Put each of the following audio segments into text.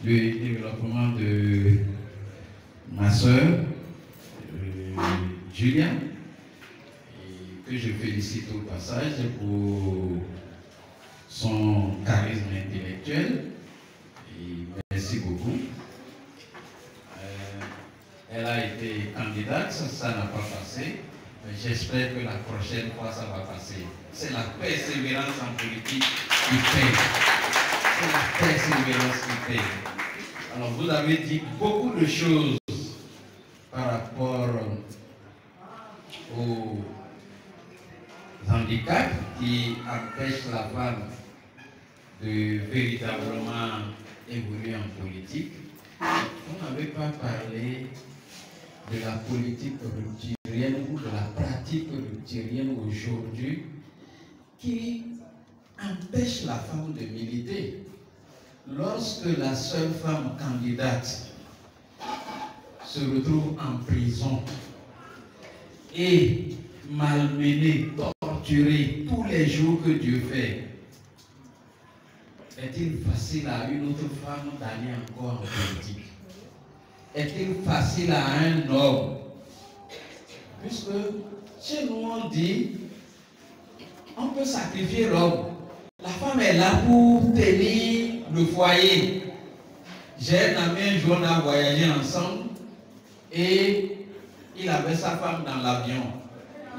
le développement de ma soeur, Julia, que je félicite au passage pour son charisme intellectuel. Et merci beaucoup. Elle a été candidate, ça n'a pas passé. J'espère que la prochaine fois, ça va passer. C'est la persévérance en politique qui paye. C'est la persévérance qui paye. Alors, vous avez dit beaucoup de choses par rapport aux handicaps qui empêchent la femme de véritablement évoluer en politique. Vous n'avez pas parlé de la politique rupturienne ou de la pratique rupturienne aujourd'hui qui empêche la femme de militer. Lorsque la seule femme candidate se retrouve en prison et malmenée, torturée tous les jours que Dieu fait, est-il facile à une autre femme d'aller encore en politique? Est-il facile à un homme? Puisque chez nous on dit, on peut sacrifier l'homme. La femme est là pour tenir le foyer. J'ai un ami un jour, on a voyagé ensemble et il avait sa femme dans l'avion.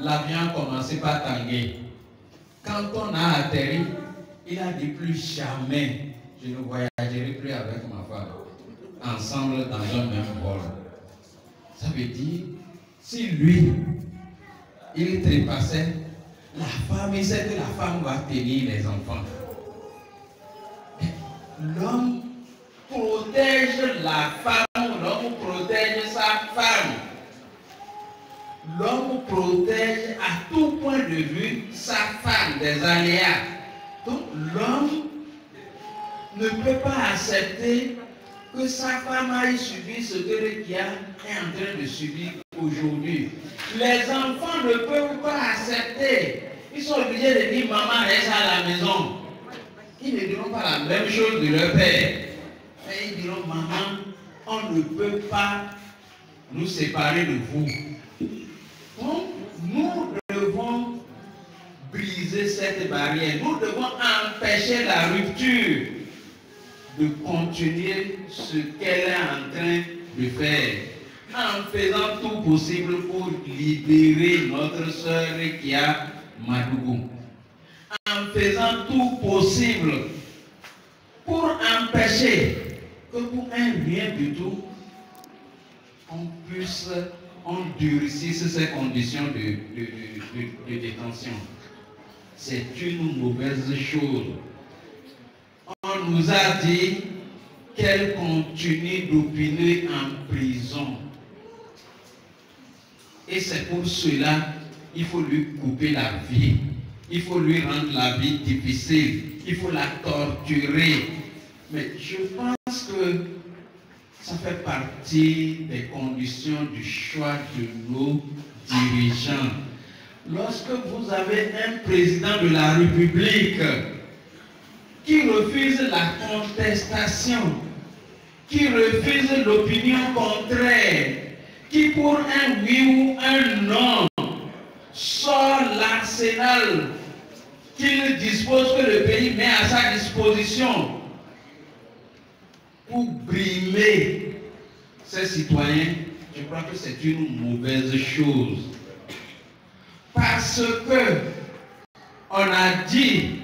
L'avion a commencé par tanguer. Quand on a atterri, il a dit plus jamais je ne voyagerai plus avec ma femme ensemble dans un même vol. Ça veut dire, si lui, il trépassait, la femme, il sait que la femme va tenir les enfants. L'homme protège la femme, l'homme protège sa femme. L'homme protège à tout point de vue sa femme des aléas. Donc l'homme ne peut pas accepter que sa femme aille subir ce que le Kia est en train de subir aujourd'hui. Les enfants ne peuvent pas accepter. Ils sont obligés de dire maman reste à la maison. Ils ne diront pas la même chose de leur père. Mais ils diront maman, on ne peut pas nous séparer de vous. Donc nous devons briser cette barrière. Nous devons empêcher la rupture de continuer ce qu'elle est en train de faire, en faisant tout possible pour libérer notre sœur qui a Madougou, en faisant tout possible pour empêcher que pour un rien du tout, on durcisse ces conditions de détention. C'est une mauvaise chose. On nous a dit qu'elle continue d'opiner en prison. Et c'est pour cela qu'il faut lui couper la vie. Il faut lui rendre la vie difficile. Il faut la torturer. Mais je pense que ça fait partie des conditions du choix de nos dirigeants. Lorsque vous avez un président de la République qui refuse la contestation, qui refuse l'opinion contraire, qui pour un oui ou un non sort l'arsenal qu'il dispose, que le pays met à sa disposition pour brimer ses citoyens, je crois que c'est une mauvaise chose. Parce que on a dit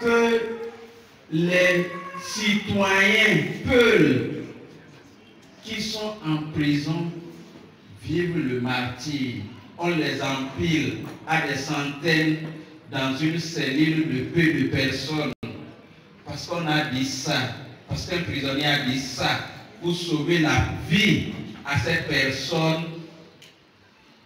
que les citoyens peuls qui sont en prison vivent le martyre. On les empile à des centaines dans une cellule de peu de personnes. Parce qu'on a dit ça, parce qu'un prisonnier a dit ça, pour sauver la vie à cette personne.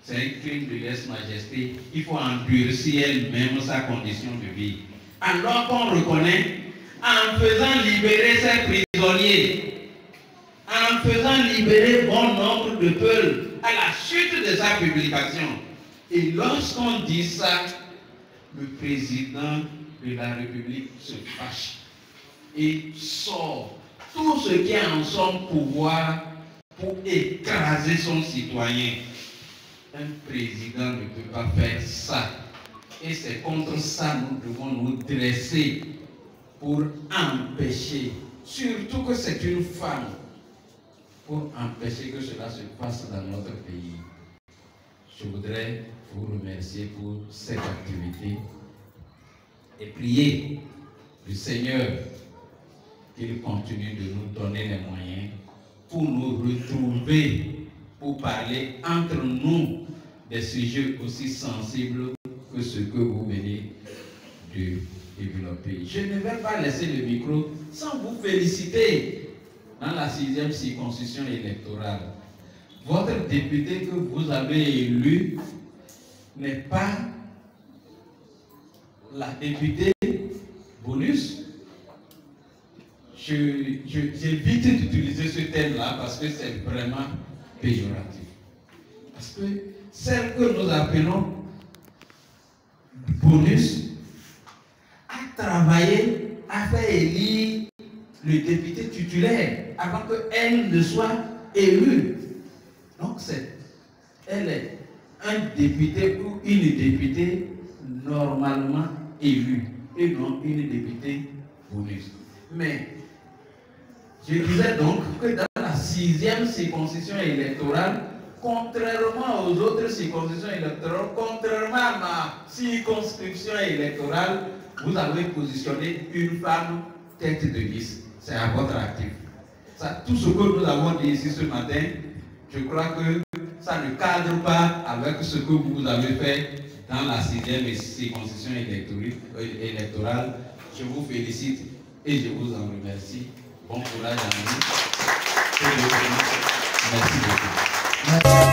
C'est un crime de lèse-majesté. Il faut endurcir elle-même sa condition de vie. Alors qu'on reconnaît, en faisant libérer ces prisonniers, en faisant libérer bon nombre de peuples à la suite de sa publication. Et lorsqu'on dit ça, le président de la République se fâche. et sort tout ce qui est en son pouvoir pour écraser son citoyen. Un président ne peut pas faire ça. Et c'est contre ça que nous devons nous dresser pour empêcher, surtout que c'est une femme, pour empêcher que cela se passe dans notre pays. Je voudrais vous remercier pour cette activité et prier le Seigneur qu'il continue de nous donner les moyens pour nous retrouver, pour parler entre nous des sujets aussi sensibles que ce que vous venez de développer. Je ne vais pas laisser le micro sans vous féliciter dans la 6e circonscription électorale. Votre député que vous avez élu n'est pas la députée bonus. J'évite d'utiliser ce terme-là parce que c'est vraiment péjoratif. Parce que celle que nous appelons bonus a travaillé, a fait élire le député titulaire avant qu'elle ne soit élue. Donc elle est un député ou une députée normalement élue et non une députée bonus. Mais je disais donc que dans la 6e circonscription électorale, contrairement aux autres circonscriptions électorales, contrairement à ma circonscription électorale, vous avez positionné une femme tête de liste. C'est à votre actif. Ça, tout ce que nous avons dit ici ce matin, je crois que ça ne cadre pas avec ce que vous avez fait dans la 6e circonscription électorale. Je vous félicite et je vous en remercie. Bon courage à nous. Merci beaucoup.